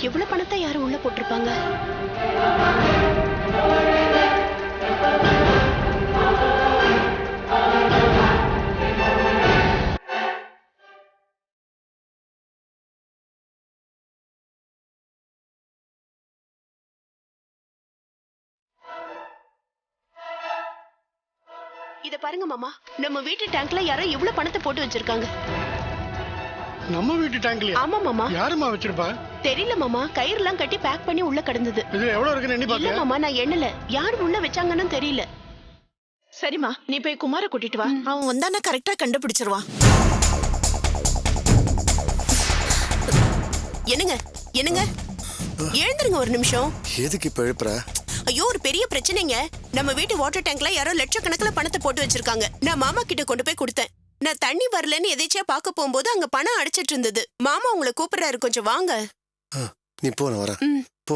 இவ்வளவு பணத்தை யாரும் உள்ள போட்டிருப்பாங்க? இத பாருங்க மாமா, நம்ம வீட்டு டேங்க்ல யாரோ இவ்வளவு பணத்தை போட்டு வச்சிருக்காங்க. நம்ம வீட்டு டேங்க்லயா? ஆமா மாமா. யாருமா வச்சிருப்பா? தெரியல மாமா, கயிறுலாம் கட்டி பேக் பண்ணி உள்ள கிடந்தது. இதுல எவ்வளவு இருக்குன்னு எண்ணி இல்ல பாத்தியா? மாமா, நான் எண்ணல. யார் உள்ள வச்சாங்கன்னு தெரியல. சரிம்மா, நீ போய் குமார கூட்டிட்டு வா. அவன் வந்தானா கரெக்டா கண்டுபிடிச்சிருவான். என்னங்க என்னங்க, எழுந்துருங்க ஒரு நிமிஷம். எதுக்கு இப்ப எழுப்புற? ஐயோ, ஒரு பெரிய பிரச்சனைங்க. நம்ம வீட்டு வாட்டர் டேங்க்ல யாரோ லட்சக்கணக்கில் பணத்தை போட்டு வச்சிருக்காங்க. நான் மாமா கிட்ட கொண்டு போய் கொடுத்தேன். நான் தண்ணி வரலன்னு எதேச்சியா பார்க்க போகும்போது அங்க பணம் அடிச்சிட்டு இருந்தது. மாமா உங்களை கூப்பிடுறாரு, கொஞ்சம் வாங்க. நீ போ, நான் வரேன். போ.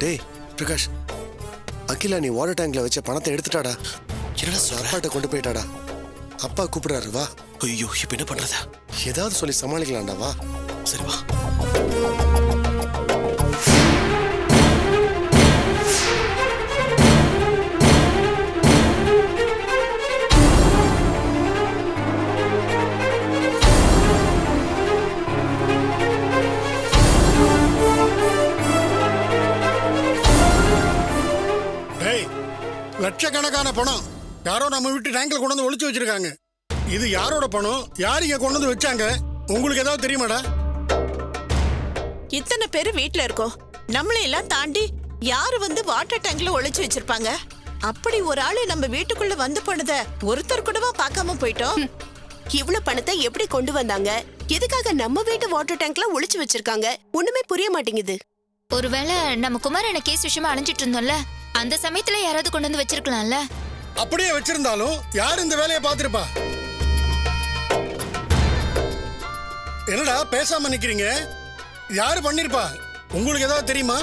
டேய் பிரகாஷ், அகிலா நீ வாட்டர் டேங்க்ல வச்ச பணத்தை எடுத்துட்டாடா. என்னடா சொல்ற? அப்பாட்ட கொண்டு போயிட்டாடா. அப்பா கூப்பிடுறாரு, வா. ஐயோ, இப்ப என்ன பண்றதா? ஏதாவது சொல்லி சமாளிக்கலாம்டா, வா. சரி வா. டேய், லட்சக்கணக்கான பணம் யாரோ நம்ம வீட்டு டேங்க்ல கொண்டு வந்து ஒளிச்சு வச்சிருக்காங்க. இது யாரோட பணம்? யார் இங்க கொண்டு வந்து வச்சாங்க? உங்களுக்கு ஏதாவது தெரியுமாடா? இத்தனை பேரு வீட்ல இருக்கோம். நம்மளையெல்லாம் தாண்டி யாரு வந்து வாட்டர் டேங்க்ல ஒளிச்சு வச்சிருப்பாங்க? அப்படி ஒரு ஆளு நம்ம வீட்டுக்குள்ள வந்து போனத ஒருத்தர் கூடவா பார்க்காம போயிட்டோம். இவ்வளவு பணத்தை எப்படி கொண்டு வந்தாங்க? எதுக்காக நம்ம வீட்டு வாட்டர் டேங்க்ல ஒளிச்சு வச்சிருக்காங்க? ஒண்ணுமே புரிய மாட்டேங்குது. ஒருவேளை நம்ம குமாரன கேஸ் விஷயமா அணைஞ்சிட்டு இருந்தோம்ல, அந்த சமயத்துல யாராவது கொண்டு வந்து வச்சிருக்கலாம்ல. அப்படியே வச்சிருந்தாலும் யார் இந்த வேலையை பார்த்திருப்பா? என்னடா பேசாம நிக்கிறீங்க? யாரு பண்ணிருப்பா? உங்களுக்கு ஏதாவது தெரியுமா?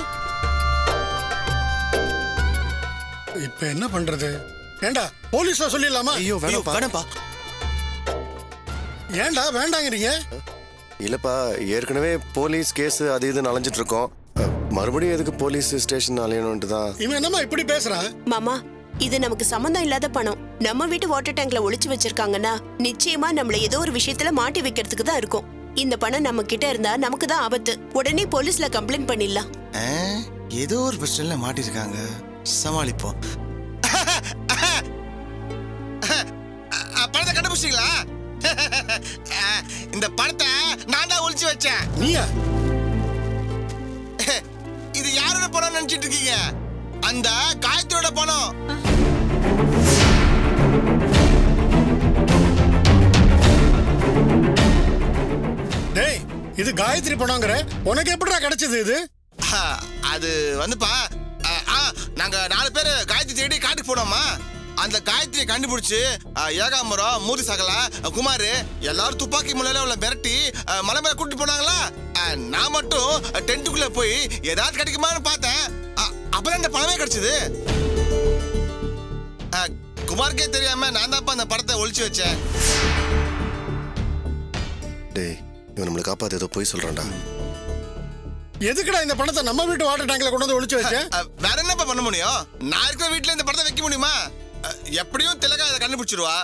இப்ப என்ன பண்றது? ஏண்டா போலீஸ்ல சொல்லிடலாமா? ஐயோ வேணாம்ப்பா. ஏண்டா வேண்டாங்கிறீங்க? இல்லப்பா, ஏற்கனவே போலீஸ் கேஸ் அது இதுன்னு அலைஞ்சிட்டு இருக்கோம். மறுபடியும் எதுக்கு போலீஸ் ஸ்டேஷன் அலையணும்ட்டு தான். இவன் என்னமா இப்படி பேசுறான்? மாமா, இது நமக்கு சம்பந்தம் இல்லாத பணம். நம்ம வீட்டு வாட்டர் டேங்க்ல ஒளிச்சு வச்சிருக்காங்கன்னா நிச்சயமா நம்மள ஏதோ ஒரு விஷயத்துல மாட்டி வைக்கிறதுக்கு தான் இருக்கும். இந்த பணம் நம்ம கிட்ட இருந்தா நமக்கு தான் ஆபத்து. உடனே போலீஸ்ல கம்ப்ளைண்ட் பண்ணிடலாம். ஏதோ ஒரு பிரச்சனைல மாட்டிருக்காங்க, சமாளிப்போம். பணத்தை கண்டுபிடிச்சிங்களா? இந்த பணத்தை நான் தான் ஒளிச்சு வச்சேன். நீயா? இது யாரோட பணம் நினைச்சிட்டு இருக்கீங்க? அந்த காயத்ரியோட பணம். டேய், இது காயத்ரி பணம்ங்கற, உனக்கு எப்படிடா கிடைச்சது இது? அது வந்துப்பா, நாங்க 4 பேர் காயத்ரி தேடி காட்டுக்கு போனோமா. அந்த காயத்ரியை கண்டுபிடிச்சு ஏகாம்பரம், மூர்த்தி சகலா, குமார் எல்லாரும் துப்பாக்கி முனையில உள்ள மிரட்டி மலை மேல கூட்டிட்டு போனாங்களா. நான் மட்டும் டென்ட்டுக்குள்ள போய் ஏதாவது கிடைக்குமான்னு பார்த்தேன். அப்பதான் இந்த பணமே கிடைச்சது. குமாருக்கே தெரியாம நான் தான்ப்பா அந்த படத்தை ஒளிச்சு வச்சேன். டேய், இவன் நம்மளை காப்பாத்து ஏதோ போய் சொல்றான்டா. எதுக்குடா இந்த பணத்தை நம்ம வீட்டு வாட்டர் டேங்க்ல கொண்டு வந்து ஒளிச்சு வச்ச? வேற என்னப்பா பண்ண முடியும்? நான் இருக்கிற வீட்டுல இந்த படத்தை வைக்க முடியுமா? எப்படியும் திலகா அதை கண்டுபிடிச்சிருவா.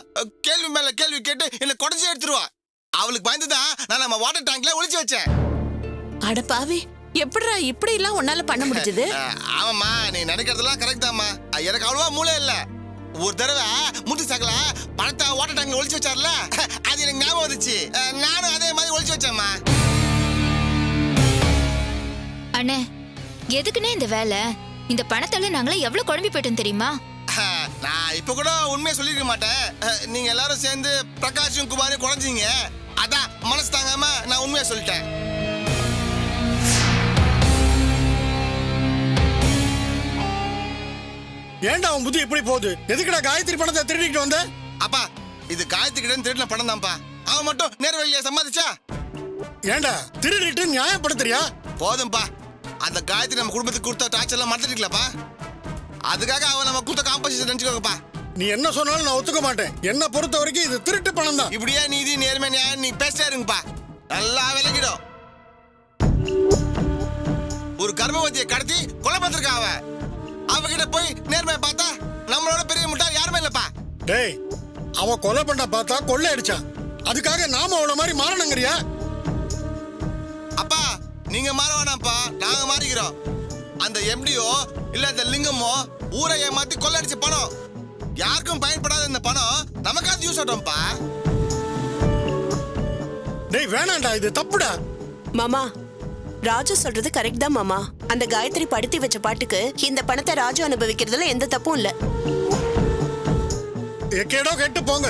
கேள்வி மேல கேள்வி கேட்டு என்ன குறைஞ்சி எடுத்துருவா. அவளுக்கு பயந்துதான் நான் நம்ம வாட்டர் டேங்க்ல ஒளிச்சு வச்சேன். அட பாவி, எப்படிடா இப்படி எல்லாம் உன்னால பண்ண முடிஞ்சது? ஆமாம்மா, நீ நினைக்கிறதெல்லாம் கரெக்ட் தான்மா. எனக்கு அவ்வளவா மூளை இல்ல. ஒரு தடவை மூர்த்தி சகல பணத்தை வாட்டர் டேங்க்ல ஒளிச்சு வச்சார்ல, அது எனக்கு ஞாபகம் வந்துச்சு. நானும் அதே மாதிரி ஒளிச்சு வச்சேம்மா. அண்ணே, எதுக்குன்னே இந்த வேலை? இந்த பணத்தால நாங்களே எவ்வளவு குழம்பி போயிட்டோம் தெரியுமா? நான் இப்ப கூட உண்மையை சொல்லிருக்க மாட்டேன். நீங்க எல்லாரும் சேர்ந்து பிரகாஷும் குமாரையும் குறைஞ்சிங்க. அதான் மனசு தாங்காம நான் உண்மையை சொல்லிட்டேன். ஏன்டா உன் புத்தி இப்படி போகுது? எதுக்குடா காயத்ரி பணத்தை திருடிட்டு வந்த? அப்பா, இது காயத்ரி கிட்ட திருடின பணம் தான்ப்பா. அவன் மட்டும் நேர்வழியா சம்பாதிச்சா? ஏன்டா திருடிட்டு நியாயப்படுத்துறியா? போதும்பா, அந்த காயத்ரி நம்ம குடும்பத்துக்கு கொடுத்த டார்ச்சர்லாம் மறந்துட்டீங்களாப்பா? அதுக்காக அவன் நம்ம கொடுத்த காம்பன்சேஷன் நினைச்சுக்கோங்கப்பா. நீ என்ன சொன்னாலும் நான் ஒத்துக்க மாட்டேன். என்ன பொறுத்த வரைக்கும் இது திருட்டு பணம் தான். இப்படியே நீதி நேர்மை நியாயம் நீ பேசிட்டே இருங்கப்பா, நல்லா விளக்கிடும். ஒரு கர்ப்பவதியை கடத்தி கொலை பண்ணிருக்கா அவகிட்ட போய் நேர்மையை பார்த்தா நம்மளோட பெரிய முட்டாள் யாருமே இல்லப்பா. டேய், அவ கொலை பண்ண பார்த்தா கொள்ளை அடிச்சான். அதுக்காக நாம அவள மாதிரி மாறணுங்கிறியா? அப்பா நீங்க மாற வேணாம்ப்பா, நாங்க மாறிக்கிறோம். அந்த எம்டியோ இல்ல அந்த லிங்கமோ ஊரை ஏமாத்தி கொள்ளடிச்ச பணம், யாருக்கும் பயன்படாத இந்த பணம் நமக்காவது யூஸ் ஆட்டோம்ப்பா. டேய் வேணாண்டா, இது தப்புடா. மாமா, ராஜு சொல்றது கரெக்ட் தான் மாமா. அந்த காயத்ரி படுத்தி வச்ச பாட்டுக்கு இந்த பணத்தை ராஜு அனுபவிக்கிறதுல எந்த தப்பும் இல்ல. எக்கேடோ கெட்டு போங்க.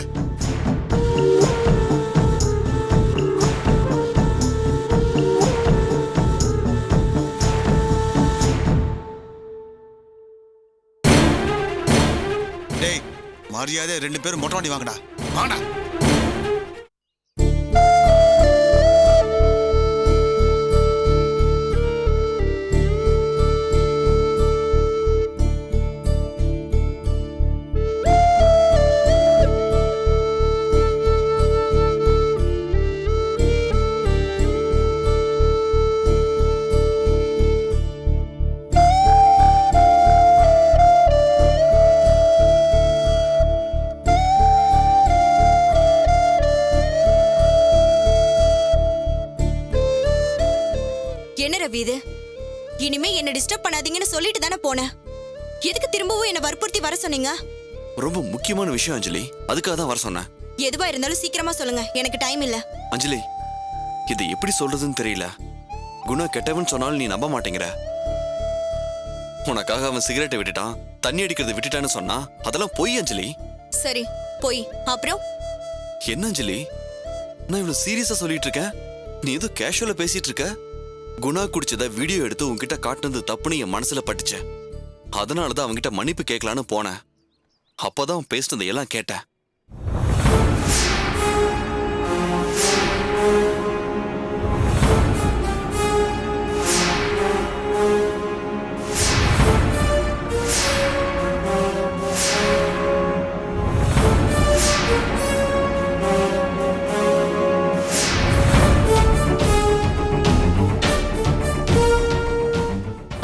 டேய் மரியாதை 2 பேரும் மொட்டை வண்டி வாங்கடா, வாங்கடா. என்ன ரவி இது? இனிமே என்ன டிஸ்டர்ப் பண்ணாதீங்கன்னு சொல்லிட்டு தானே போனேன். எதுக்கு திரும்பவும் என்ன வற்புறுத்தி வர சொன்னீங்க? ரொம்ப முக்கியமான விஷயம் அஞ்சலி, அதுக்காக தான் வர சொன்னேன். எதுவா இருந்தாலும் சீக்கிரமா சொல்லுங்க, எனக்கு டைம் இல்ல. அஞ்சலி, இதை எப்படி சொல்றதுன்னு தெரியல. குணா கெட்டவன் சொன்னாலும் நீ நம்ப மாட்டேங்கிற. உனக்காக அவன் சிகரெட்டை விட்டுட்டான், தண்ணி அடிக்கிறத விட்டுட்டான்னு சொன்னா அதெல்லாம் பொய் அஞ்சலி. சரி போய் அப்புறம் என்ன அஞ்சலி, நான் இவ்வளவு சீரியஸா சொல்லிட்டு இருக்கேன், நீ ஏதோ கேஷுவலா பேசிட்டு இருக்க. குணா குடிச்சத வீடியோ எடுத்து உன்கிட்ட காட்டுனது தப்புன்னு என் மனசுல பட்டுச்சேன். அதனாலதான் அவன்கிட்ட மன்னிப்பு கேட்கலான்னு போனேன். அப்பதான் பேசுனதை எல்லாம் கேட்டேன்.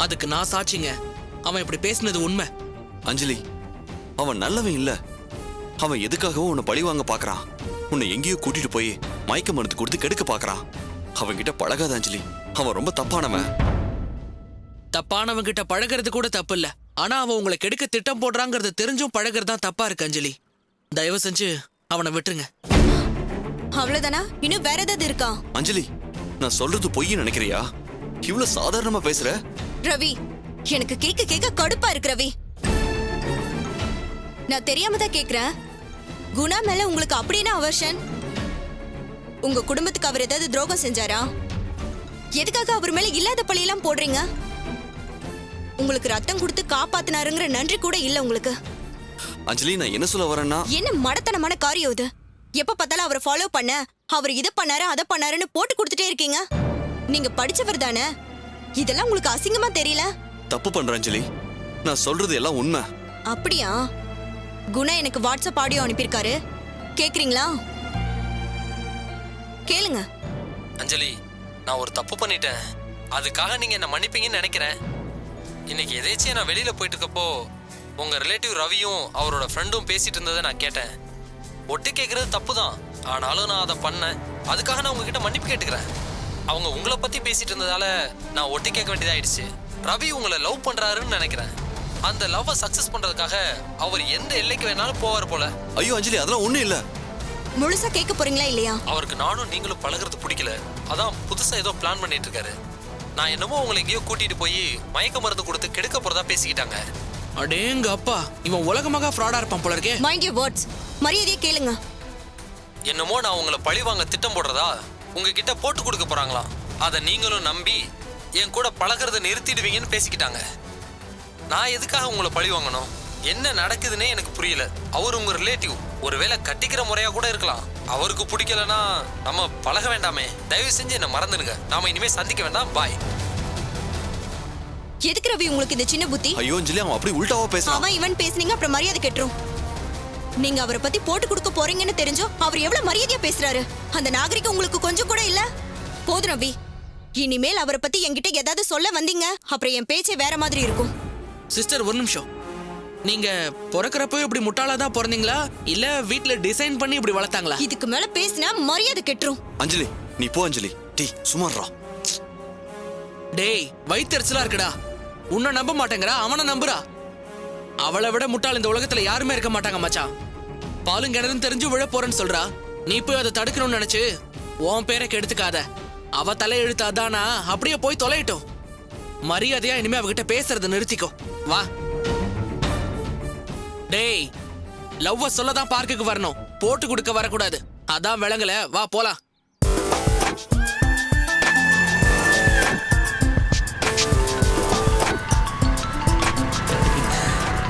அதுக்கு நான் சாட்சிங்க. அவன் இப்படி பேசினது உண்மை. அஞ்சலி, அவன் நல்லவன் இல்ல. அவன் எதுக்காகவும் உன்னை பழி வாங்க பாக்குறான். உன்னை எங்கேயோ கூட்டிட்டு போய் மயக்க மருந்து கொடுத்து கெடுக்க பாக்குறான். அவன்கிட்ட பழகாத அஞ்சலி, அவன் ரொம்ப தப்பானவன். தப்பானவன் கிட்ட பழகிறது கூட தப்பு இல்ல. ஆனா அவன் உங்களை கெடுக்க திட்டம் போடுறாங்கிறது தெரிஞ்சும் பழகிறது தான் தப்பா இருக்கு அஞ்சலி. தயவு செஞ்சு அவனை விட்டுருங்க. அவ்வளவுதானா? இன்னும் வேற ஏதாவது இருக்கா? அஞ்சலி, நான் சொல்றது பொய்ன்னு நினைக்கிறியா? இவ்வளவு சாதாரணமா பேசுற? ரவி, எனக்கு கேட்க கேட்க கடுப்பா இருக்கு ரவி. நான் தெரியாம தான் கேக்குறேன். குணா மேல உங்களுக்கு அப்படின்னா அவர்ஷன்? உங்க குடும்பத்துக்கு அவர் ஏதாவது துரோகம் செஞ்சாரா? எதுக்காக அவர் மேல இல்லாத பழியெல்லாம் போடுறீங்க? உங்களுக்கு ரத்தம் கொடுத்து காப்பாத்தினாருங்கிற நன்றி கூட இல்ல உங்களுக்கு. அஞ்சலி, நான் என்ன சொல்ல வரேன்னா, என்ன மடத்தனமான காரியம் இது? எப்ப பார்த்தாலும் அவரை ஃபாலோ பண்ண, அவர் இதை பண்ணாரு அதை பண்ணாருன்னு போட்டு கொடுத்துட்டே இருக்கீங்க. நீங்க படிச்சவர் தானே, இதெல்லாம் உங்களுக்கு அசிங்கமா தெரியல? தப்பு பண்ற அஞ்சலி, நான் சொல்றது எல்லாம் உண்மை. அப்படியா? குணா எனக்கு வாட்ஸ்அப் ஆடியோ அனுப்பியிருக்காரு, கேக்குறீங்களா? கேளுங்க. அஞ்சலி, நான் ஒரு தப்பு பண்ணிட்டேன். அதுக்காக நீங்க என்ன மன்னிப்பீங்கன்னு நினைக்கிறேன். இன்னைக்கு எதேச்சியா நான் வெளியில போயிட்டு இருக்கப்போ உங்க ரிலேட்டிவ் ரவியும் அவரோட ஃப்ரெண்டும் பேசிட்டு இருந்ததை நான் கேட்டேன். ஒட்டு கேட்கறது தப்பு தான், ஆனாலும் நான் அதை பண்ணேன். அதுக்காக நான் உங்ககிட்ட மன்னிப்பு கேட்டுக்கிறேன். அவங்க உங்களை பத்தி பேசிட்டு இருந்ததால நான் ஒட்டு கேட்க வேண்டியதாயிடுச்சு. ரவி உங்களை லவ் பண்றாருன்னு நினைக்கிறேன். அந்த லவ்வை சக்சஸ் பண்றதுக்காக அவர் எந்த எல்லைக்கு வேணாலும் போவார் போல. ஐயோ அஞ்சலி, அதெல்லாம் ஒண்ணும் இல்ல. முழுசா கேட்க போறீங்களா இல்லையா? அவருக்கு நானும் நீங்களும் பழகிறது பிடிக்கல, அதான் புதுசா ஏதோ பிளான் பண்ணிட்டு இருக்காரு. நான் என்னமோ உங்களை எங்கேயோ கூட்டிட்டு போய் மயக்க மருந்து கொடுத்து கெடுக்க போறதா பேசிக்கிட்டாங்க. அடேங்க அப்பா, இவன் உலகமாக ஃப்ராடா இருப்பான் போல இருக்கே. Mind your words. மரியாதையை கேளுங்க. என்னமோ நான் உங்களை பழி வாங்க திட்டம் போடுறதா உங்ககிட்ட போட்டு கொடுக்க போறாங்களாம். அதை நீங்களும் நம்பி என் கூட பழகிறத நிறுத்திடுவீங்கன்னு பேசிக்கிட்டாங்க. நான் எதுக்காக உங்களை பழி வாங்கணும்? என்ன நடக்குதுன்னே எனக்கு புரியல. அவர் உங்க ரிலேட்டிவ், ஒருவேளை கட்டிக்கிற முறையா கூட இருக்கலாம். அவருக்கு பிடிக்கலன்னா நம்ம பழக வேண்டாமே. தயவு செஞ்சு என்ன மறந்துடுங்க. நாம இனிமே சந்திக்க வேண்டாம். பாய். எதுக்கு ரவி உங்களுக்கு இந்த சின்ன புத்தி? ஐயோ அஞ்சலி, அவன் அப்படி உல்டாவா பேசுறான். அவன் இவன் பேசுனீங்க அப்புறம் மரியாதை கெட்டுரும். நீங்க அவரை பத்தி போட்டு கொடுக்க போறீங்கன்னு தெரிஞ்சோ அவர் எவ்வளவு மரியாதையா பேசுறாரு. அந்த நாகரிகம் உங்களுக்கு கொஞ்சம் கூட இல்ல. போதும் ரவி, இனிமேல் அவரை பத்தி என்கிட்ட ஏதாவது சொல்ல வந்தீங்க அப்புறம் என் பேச்சே வேற மாதிரி இருக்கும். சிஸ்டர் ஒரு நிமிஷம். நீங்க பிறக்கிறப்போ இப்படி முட்டாளா தான் பிறந்தீங்களா இல்ல வீட்ல டிசைன் பண்ணி இப்படி வளர்த்தாங்களா? இதுக்கு மேல பேசினா மரியாதை கெட்டுரும். அஞ்சலி நீ போ அஞ்சலி. டீ சுமார்ரா. டேய் வயித்தெரிச்சலா இருக்குடா. உன்னை நம்ப மாட்டேங்கிறா, அவனை நம்புறா. அவளை விட முட்டாள் இந்த உலகத்துல யாருமே இருக்க மாட்டாங்க மச்சான். பாலும் கிணறுன்னு தெரிஞ்சு விழ போறேன்னு சொல்றா. நீ போய் அதை தடுக்கணும்னு நினைச்சு உன் பேரை கெடுத்துக்காத. அவ தலையெழுத்து அதானா, அப்படியே போய் தொலையிட்டோம். மரியாதையா இனிமே அவகிட்ட பேசுறத நிறுத்திக்கோ. வா. டேய் லவ்வ சொல்லதான் பார்க்குக்கு வரணும், போட்டு கொடுக்க வரக்கூடாது. அதான் விளங்கல. வா போலாம்.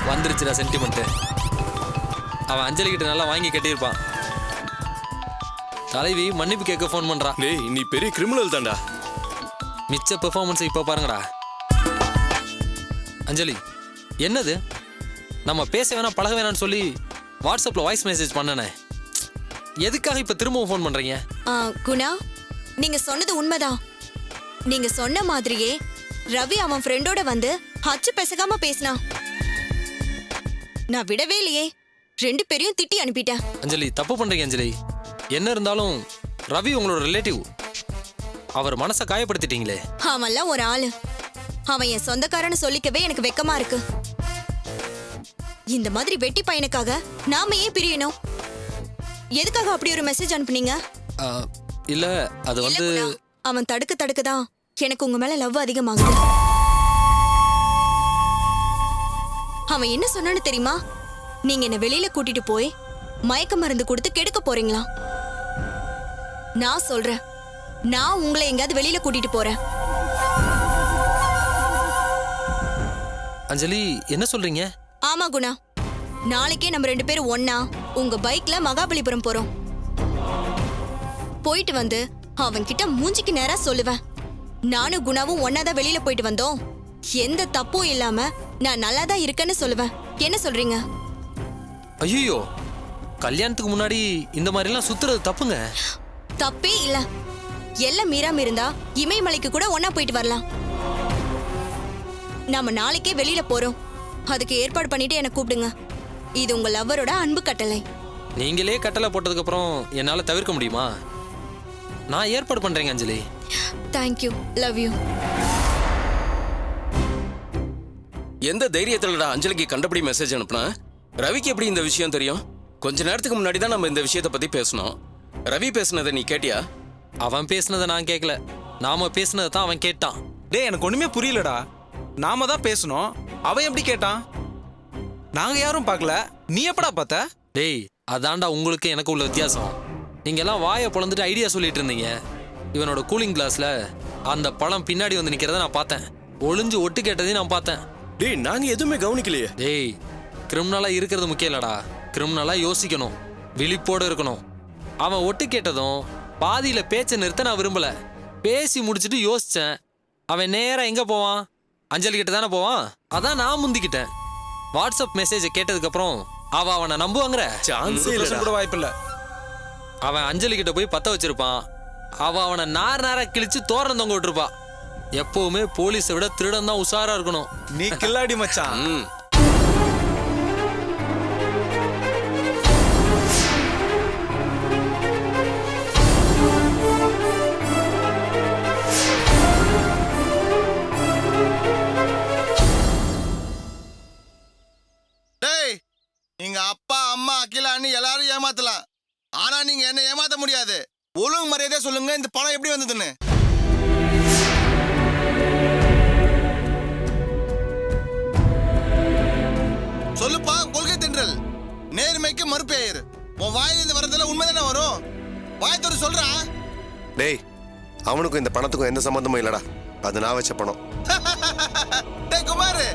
வந்துருச்சுடா சென்டிமெண்ட். அவன் அஞ்சலி கிட்ட நல்லா வாங்கி கட்டியிருப்பான். தலைவி மன்னிப்பு கேட்க ஃபோன் பண்றா. டேய் நீ பெரிய கிரிமினல் தான்டா. மிச்ச பெர்ஃபார்மன்ஸ் இப்போ பாருங்கடா. அஞ்சலி என்னது, நம்ம பேச வேணாம் பழக வேணாம்னு சொல்லி வாட்ஸ்அப்ல வாய்ஸ் மெசேஜ் பண்ணனே, எதுக்காக இப்ப திரும்பவும் ஃபோன் பண்றீங்க? குணா, நீங்க சொன்னது உண்மைதான். நீங்க சொன்ன மாதிரியே ரவி அவன் ஃப்ரெண்டோட வந்து அச்சு பெசகாம பேசினான். நான் விடவே இல்லையே, 2 பேரையும் திட்டி அனுப்பிட்டேன். அஞ்சலி தப்பு பண்றீங்க அஞ்சலி. என்ன இருந்தாலும் ரவி உங்களோட ரிலேட்டிவ். அவர் மனசை காயப்படுத்திட்டீங்களே. அவன்லாம் ஒரு ஆளு. அவன் என் சொந்தக்காரன்னு சொல்லிக்கவே எனக்கு வெக்கமா இருக்கு. இந்த மாதிரி வெட்டி பையனுக்காக நாம ஏன் பிரியணும்? எதுக்காக அப்படி ஒரு மெசேஜ் அனுப்புனீங்க? இல்ல அது இல்ல வந்து குணா, அவன் தடுக்கதான் எனக்கு உங்க மேல லவ் அதிகமாகுது. அவன் என்ன சொன்னான்னு தெரியுமா? நீங்க என்ன வெளியில கூட்டிட்டு போய் மயக்க மருந்து கொடுத்து கெடுக்க போறீங்களா? நான் சொல்றேன், நான் உங்களை எங்கயாவது வெளியில கூட்டிட்டு போறேன். அஞ்சலி என்ன சொல்றீங்க? ஆமா குணா, நாளைக்கே நம்ம 2 பேரும் ஒண்ணா உங்க பைக்ல மகாபலிபுரம் போறோம். போயிட்டு வந்து அவன் கிட்ட மூஞ்சிக்கு நேரா சொல்லுவேன், நானும் குணாவும் ஒன்னாதான் வெளியில போயிட்டு வந்தோம், எந்த தப்பும் இல்லாம நான் நல்லாதான் இருக்கேன்னு சொல்லுவேன். என்ன சொல்றீங்க? ஐயோ, கல்யாணத்துக்கு முன்னாடி இந்த மாதிரி எல்லாம் சுத்துறது தப்புங்க. தப்பே இல்ல. எல்லாம் மீறாம இருந்தா இமயமலைக்கு கூட ஒன்னா போயிட்டு வரலாம். நாம நாளைக்கே வெளியில போறோம். அதுக்கு ஏற்பாடு பண்ணிட்டு என்ன கூப்பிடுங்க. இது உங்க லவ்வரோட அன்பு கட்டளை. நீங்களே கட்டளை போட்டதுக்கு அப்புறம் என்னால தவிர்க்க முடியுமா? நான் ஏற்பாடு பண்றேங்க அஞ்சலி. Thank you, love you. எந்த தைரியத்துலடா அஞ்சலிக்கு கண்டபடி மெசேஜ் அனுப்புனா? ரவிக்கு எப்படி இந்த விஷயம் தெரியும்? கொஞ்ச நேரத்துக்கு முன்னாடி தான் நம்ம இந்த விஷயத்தை பத்தி பேசணும். ரவி பேசுனதை நீ கேட்டியா? அவன் பேசுனதை நான் கேட்கல, நாம பேசுனதை தான் அவன் கேட்டான். டேய் எனக்கு ஒண்ணுமே புரியலடா. நாம தான் பேசணும், அவன் எப்படி கேட்டான்? நாங்க யாரும் பார்க்கல, நீ எப்படா பார்த்த? டேய் அதான்டா உங்களுக்கு எனக்கு உள்ள வித்தியாசம். நீங்க எல்லாம் வாயை பொளந்துட்டு ஐடியா சொல்லிட்டு இருந்தீங்க. இவனோட கூலிங் கிளாஸ்ல அந்த பழம் பின்னாடி வந்து நிக்கிறத நான் பார்த்தேன். ஒளிஞ்சு ஒட்டு கேட்டதையும் நான் பார்த்தேன். டேய் நாங்க எதுவுமே கவனிக்கலையே. டேய் கிரிமினலா இருக்கிறது முக்கியம் இல்லடா, கிரிமினலா யோசிக்கணும், விழிப்போட இருக்கணும். அவன் ஒட்டு கேட்டதும் பாதியில பேச்சை நிறுத்த நான் விரும்பல. பேசி முடிச்சுட்டு யோசிச்சேன். அவன் நேரா எங்க போவான்? அஞ்சலி கிட்ட தானே போவான். அதான் நான் முந்திக்கிட்டேன். வாட்ஸ்அப் மெசேஜை கேட்டதுக்கு அப்புறம் அவனை நம்புவாங்கற சான்ஸே இல்ல. கூட வாய்ப்பு இல்ல. அவன் அஞ்சலி கிட்ட போய் பத்த வச்சிருப்பான். அவனை நாரா கிழிச்சு தோரணம் தொங்க விட்டுருப்பா. எப்பவுமே போலீஸை விட திருடன் தான் உஷாரா இருக்கணும். நீ கில்லாடி மச்சான். டேய், நீங்க அப்பா அம்மா அகிலான்னு எல்லாரும் ஏமாத்தலாம், ஆனா நீங்க என்ன ஏமாத்த முடியாது. ஒழுங்கு மரியாதையா சொல்லுங்க, இந்த பணம் எப்படி வந்ததுன்னு. சொல்லுப்பா, கொள்கை தென்றல். நேர்மைக்கு மறுபெயர். உன் வாயிலிருந்து வரதுல உண்மைதானே வரும். வாயத்தோடு சொல்றா. டேய் அவனுக்கும் இந்த பணத்துக்கும் எந்த சம்பந்தமும் இல்லடா, அது நான் வச்ச பணம். டேய் குமார்,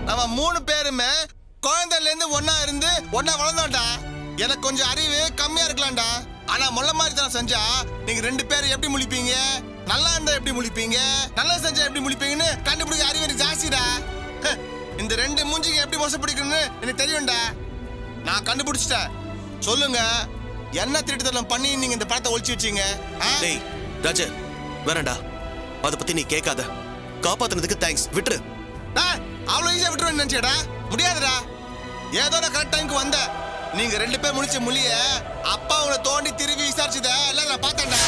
நம்ம 3 பேருமே குழந்தைல இருந்து ஒன்னா இருந்து ஒன்னா வளர்ந்தோம்டா. எனக்கு கொஞ்சம் அறிவு கம்மியா இருக்கலாம்டா, ஆனா முள்ள மாதிரி தான் செஞ்சா நீங்க 2 பேரும் எப்படி முழிப்பீங்க, நல்லா இருந்தா எப்படி முழிப்பீங்க, நல்லா செஞ்சா எப்படி முழிப்பீங்கன்னு கண்டுபிடிக்க அறிவு எனக்கு ஜாஸ்திடா. இந்த 2 மூஞ்சிங்க எப்படி மோசம் பிடிக்கணும்னு எனக்கு தெரியும்டா. நான் கண்டுபிடிச்சிட்டேன். சொல்லுங்க, என்ன திருட்டுத்தனம் பண்ணி நீங்க இந்த பணத்தை ஒளிச்சு வச்சீங்க? டேய் ராஜா, வேணாண்டா, அதை பத்தி நீ கேட்காத. காப்பாத்துனதுக்கு தேங்க்ஸ், விட்டுரு. அவ்வளவு ஈஸியா விட்டுருவேன் நினைச்சேடா? முடியாதுடா. ஏதோ நான் கரெக்ட் டைமுக்கு வந்த. நீங்க 2 பேர் முடிச்ச மொழிய அப்பா உங்களை தோண்டி திருவி விசாரிச்சத எல்லாம் நான் பார்த்தேன்டா.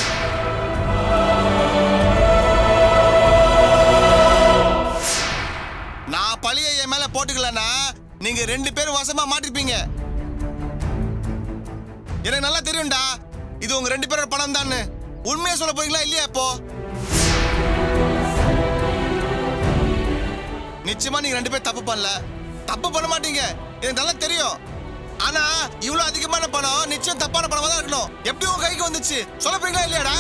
நான் பழிய என் மேல போட்டுக்கலன்னா நீங்க 2 பேரும் வசமா மாட்டிருப்பீங்க. எனக்கு நல்லா தெரியும்டா, இது உங்க 2 பேரோட பணம் தான். உண்மையா சொல்ல போறீங்களா இல்லையா? இப்போ நிச்சயமா நீங்க 2 பேர் தப்பு பண்ணல, தப்பு பண்ண மாட்டீங்க, எனக்கு நல்லா தெரியும். ஆனா இவ்வளவு அதிகமான பணம் நிச்சயம் தப்பான பணமா தான் இருக்கணும். எப்படி உங்க கைக்கு வந்துச்சு சொல்ல போறீங்களா இல்லையாடா?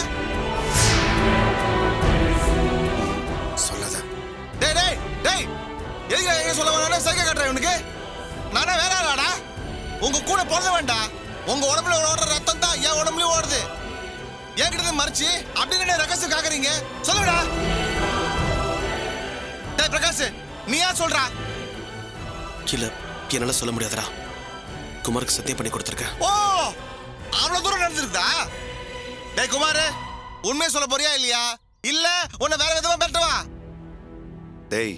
சொல்லாத. டேய் டேய் டேய், எதுக்கு எங்க சொல்ல வேணாம் சைக்கை காட்டுறேன் உனக்கு? நானே வேற ஆளாடா? உங்க கூட பிறந்த வேண்டாம். உங்க உடம்புல ஓடுற ரத்தம் தான் என் உடம்புலயும் ஓடுது. என்கிட்ட மறைச்சு அப்படின்னு ரகசியம் காக்குறீங்க, சொல்லுடா. டேய் பிரகாஷ், நீ யார் சொல்றா? இல்ல, என்னால சொல்ல முடியாதுடா. குமாருக்கு சத்தியம் பண்ணி கொடுத்துருக்கேன். ஓ, அவ்வளவு தூரம் நடந்துருக்கா? டேய் குமார், உண்மையை சொல்ல போறியா இல்லையா? இல்ல உன்னை வேற விதமா மிரட்டவா? டேய்,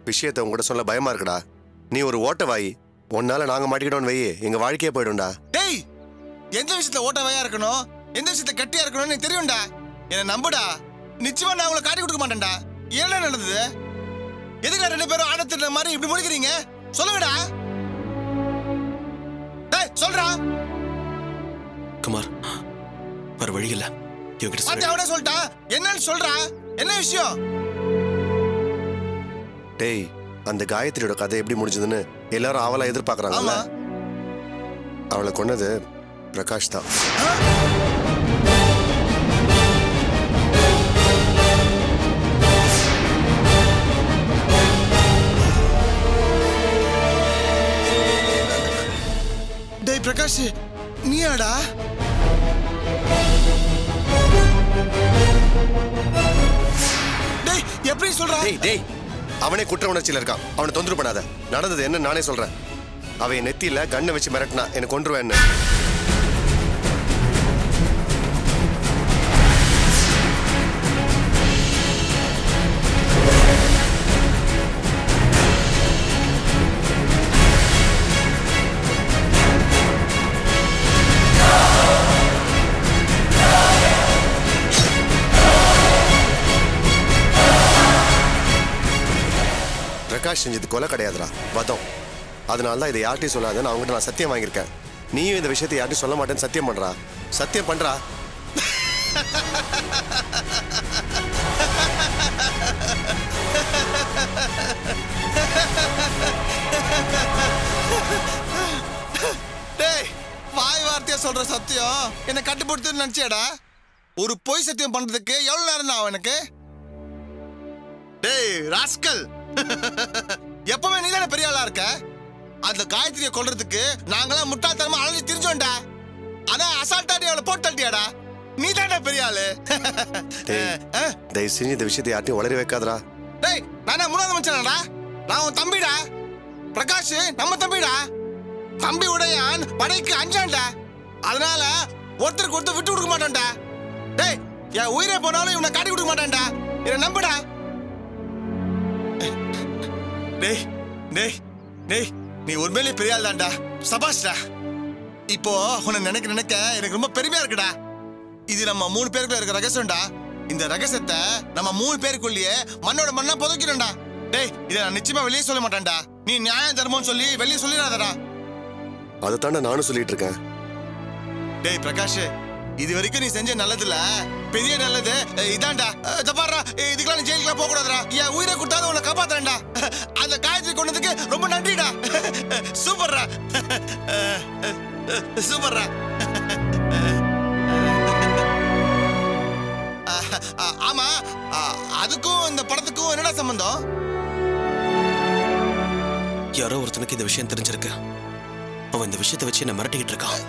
விஷயத்தை உங்ககிட்ட சொல்ல பயமா இருக்குடா. நீ ஒரு ஓட்டவாயி, உன்னால நாங்க மாட்டிக்கிட்டோன்னு வையே, எங்க வாழ்க்கையே போயிடும்டா. டேய், எந்த விஷயத்துல ஓட்டவாயா இருக்கணும், எந்த விஷயத்துல கட்டியா இருக்கணும்னு எனக்கு தெரியும்டா. என்ன நம்புடா, நிச்சயமா நான் உங்களை காட்டி கொடுக்க மாட்டேன்டா. என்ன நடந்தது? எதுக்கு 2 பேரும் ஆனத்திட்ட மாதிரி இப்படி முடிக்கிறீங்க? சொல்லுங்கடா. டேய் சொல்றா. குமார், வேற வழி இல்ல. பாத்தி அவனே சொல்லிட்டா. என்னன்னு சொல்றா? என்ன விஷயம்? டேய், அந்த காயத்ரியோட கதை எப்படி முடிஞ்சதுன்னு எல்லாரும் அவளை எதிர்பார்க்கறாங்கல்ல. அவளை கொன்னது பிரகாஷ் தான். டேய் பிரகாஷ், நீயாடா? டேய் எப்படி சொல்றா? டேய் டேய், அவனே குற்ற உணர்ச்சியில இருக்கான். அவனை தொந்தரவு பண்ணாத. நடந்தது என்ன நானே சொல்றேன். அவன் நெத்தியில கண்ணை வச்சு மிரட்டினா எனக்கு கொன்றுவேன்னு. பிரகாஷ் செஞ்சது கொலை கிடையாதுடா, வதம். அதனால தான் இதை யார்ட்டையும் சொல்லாத. நான் அவங்ககிட்ட நான் சத்தியம் வாங்கியிருக்கேன். நீயும் இந்த விஷயத்தை யார்ட்டையும் சொல்ல மாட்டேன்னு சத்தியம் பண்றா. சத்தியம் பண்றா. டேய், வாய் வார்த்தையா சொல்ற சத்தியம் என்ன கட்டுப்படுத்துன்னு நினைச்சேடா? ஒரு பொய் சத்தியம் பண்றதுக்கு எவ்வளவு நேரம் ஆகும் எனக்கு? டேய் ராஸ்கல், எப்பவுமே நீ தானே பெரிய ஆளா இருக்க. அந்த காயத்ரியை கொல்றதுக்கு நாங்களாம் முட்டாள்தனமா அலைஞ்சு திரிஞ்சோம்டா. ஆனா அசால்ட்டாடி அவளை போட்டு தட்டியாடா. நீ தானே பெரிய ஆளு. தயவு செஞ்சு இந்த விஷயத்தை யார்ட்டையும் வளர வைக்காதடா. டேய், நானே முன்னாடி மச்சானடா. நான் உன் தம்பிடா. பிரகாஷ் நம்ம தம்பிடா. தம்பி உடையான் படைக்கு அஞ்சான்டா. அதனால ஒருத்தருக்கு ஒருத்தர் விட்டு கொடுக்க மாட்டான்டா. டேய், என் உயிரே போனாலும் இவனை காட்டி கொடுக்க மாட்டான்டா. இதை நம்புடா. டேய் டேய் டேய், நீ உண்மையிலேயே பெரிய ஆள் தான்டா. சபாஷ்டா. இப்போ உன்னை நினைக்க எனக்கு ரொம்ப பெருமையா இருக்குடா. இது நம்ம 3 பேருக்குள்ள இருக்க ரகசியம்டா. இந்த ரகசியத்தை நம்ம 3 பேருக்குள்ளேயே மண்ணோட மண்ணா புதைக்கிறோம்டா. டேய், இதை நான் நிச்சயமா வெளியே சொல்ல மாட்டேன்டா. நீ நியாயம் தர்மம்னு சொல்லி வெளியே சொல்லிடாதடா. அதைத்தாண்டா நானும் சொல்லிட்டு இருக்கேன். டேய் பிரகாஷ், இது வரைக்கும் நீ செஞ்ச நல்லதுல பெரிய நல்லது இதான்டா. பாருடா, இதுக்கெல்லாம் நீ ஜெயிலுக்குலாம் போக கூடாதுடா. என் உயிரை கொடுத்தாலும் உன்னை காப்பாத்துறேன்டா. அந்த காயத்ரி கொண்டதுக்கு ரொம்ப நன்றிடா. சூப்பர்ரா, சூப்பர்ரா. ஆமா, அதுக்கும் இந்த படத்துக்கும் என்னடா சம்பந்தம்? யாரோ ஒருத்தனுக்கு இந்த விஷயம் தெரிஞ்சிருக்கு. அவன் இந்த விஷயத்தை வச்சு என்ன மிரட்டிக்கிட்டு இருக்கான்.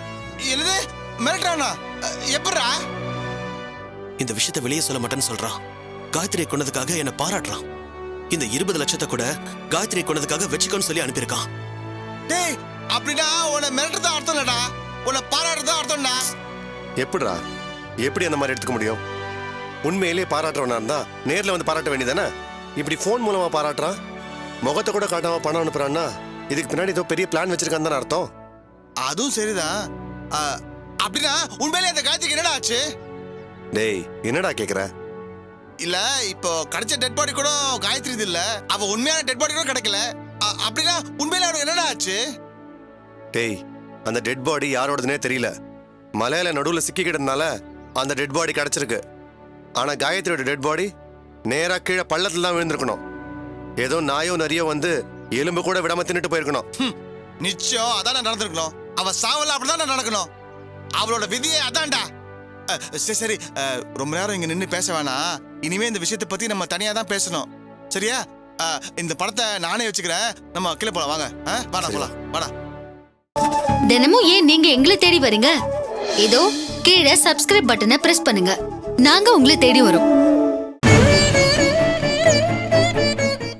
என்னது மிரட்டுறானா? எப்படா? இந்த விஷயத்தை வெளியே சொல்ல மாட்டேன்னு சொல்றான். காயத்ரியை கொண்டதுக்காக என்ன பாராட்டுறான். இந்த 20 லட்சத்தை கூட காயத்ரியை கொண்டதுக்காக வச்சுக்கோன்னு சொல்லி அனுப்பியிருக்கான். டேய், அப்படின்னா உன்னை மிரட்டுறது அர்த்தம் இல்லடா, உன்னை பாராட்டுறது அர்த்தம்டா. எப்படிடா எப்படி அந்த மாதிரி எடுத்துக்க முடியும்? உண்மையிலேயே பாராட்டுறவனா இருந்தா நேர்ல வந்து பாராட்ட வேண்டியதானே? இப்படி ஃபோன் மூலமா பாராட்டுறான், முகத்தை கூட காட்டாம பணம் அனுப்புறான்னா இதுக்கு பின்னாடி ஏதோ பெரிய பிளான் வச்சிருக்கான்னு தானே அர்த்தம். அதுவும் சரிதான். அப்படின்னா உண்மையிலே அந்த காயத்ரிக்கு என்னடா ஆச்சு? டேய் என்னடா கேக்குற? இல்ல இப்போ கிடைச்ச டெட் பாடி கூட காயத்ரி இது இல்ல, அவ உண்மையான டெட் பாடி கூட கிடைக்கல. அப்படின்னா உண்மையில அவனுக்கு என்னடா ஆச்சு? டேய் அந்த டெட் பாடி யாரோடதுனே தெரியல. மலையில நடுவுல சிக்கிக்கிட்டதுனால அந்த டெட் பாடி கிடைச்சிருக்கு. ஆனா காயத்ரியோட டெட் பாடி நேரா கீழே பள்ளத்துல தான் விழுந்திருக்கணும். ஏதோ நாயோ நரியோ வந்து எலும்பு கூட விடாம தின்னுட்டு போயிருக்கணும். நிச்சயம் அதான் நடந்திருக்கணும். அவ சாவல அப்படிதான் நடக்கணும். அவளோட விதியே அதான்டா. சரி சரி, ரொம்ப நேரம் இங்க நின்று பேச வேணாம். இனிமே இந்த விஷயத்தை பத்தி நம்ம தனியா தான் பேசணும், சரியா? இந்த படத்தை நானே வச்சுக்கிறேன். நம்ம கீழே போலாம், வாங்க. வாடா போலாம், வாடா. தினமும் ஏன் நீங்க எங்களை தேடி வரீங்க? இதோ கீழே சப்ஸ்கிரைப் பட்டனை பிரஸ் பண்ணுங்க, நாங்க உங்களை தேடி வரோம்.